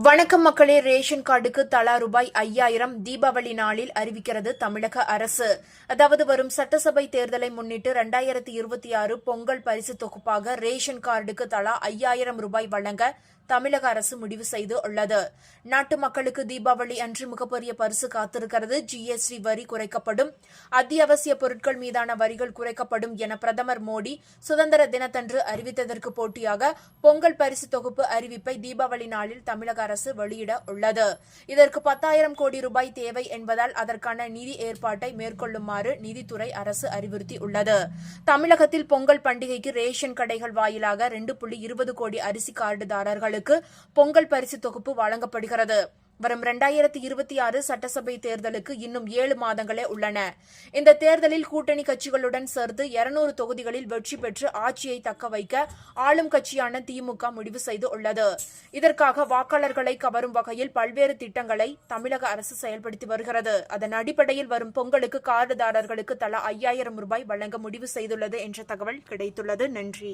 வணக்கம் மக்களே. ரேஷன் கார்டுக்கு தலா ரூபாய் 5000 தீபாவளி நாளில் அறிவிக்கிறது தமிழக அரசு. அதாவது வரும் சட்டசபை தேர்தலை முன்னிட்டு 2026 பொங்கல் பரிசு தொகுப்பாக ரேஷன் கார்டுக்கு தலா 5000 ரூபாய் வழங்க தமிழக அரசு முடிவு செய்து உள்ளது. நாட்டு மக்களுக்கு தீபாவளி அன்று மிகப்பெரிய பரிசு காத்திருக்கிறது. ஜிஎஸ்டி வரி குறைக்கப்படும், அத்தியாவசிய பொருட்கள் மீதான வரிகள் குறைக்கப்படும் என பிரதமர் மோடி சுதந்திர தினத்தன்று அறிவித்ததற்கு போட்டியாக பொங்கல் பரிசு தொகுப்பு அறிவிப்பை தீபாவளி நாளில் தமிழக அரசு வெளியிட உள்ளது. இதற்கு 10,000 கோடி ரூபாய் தேவை என்பதால் அதற்கான நிதி ஏற்பாட்டை மேற்கொள்ளுமாறு நிதித்துறை அரசு அறிவுறுத்தியுள்ளது. தமிழகத்தில் பொங்கல் பண்டிகைக்கு ரேஷன் கடைகள் வாயிலாக 2.20 கோடி அரிசி கார்டுதாரர்களுக்கு பொங்கல் பரிசு தொகுப்பு வழங்கப்படுகிறது. வரும் 2026 சட்டசபை தேர்தலுக்கு இன்னும் 7 மாதங்களே உள்ளன. இந்த தேர்தலில் கூட்டணி கட்சிகளுடன் சேர்த்து 200 தொகுதிகளில் வெற்றி பெற்று ஆட்சியை தக்க வைக்க ஆளும் கட்சியான திமுக முடிவு செய்து உள்ளது. இதற்காக வாக்காளர்களை கவரும் வகையில் பல்வேறு திட்டங்களை தமிழக அரசு செயல்படுத்தி வருகிறது. அதன் அடிப்படையில் வரும் பொங்கலுக்கு கார்டுதாரர்களுக்கு தலா 5000 ரூபாய் வழங்க முடிவு செய்துள்ளது என்ற தகவல் கிடைத்துள்ளது. நன்றி.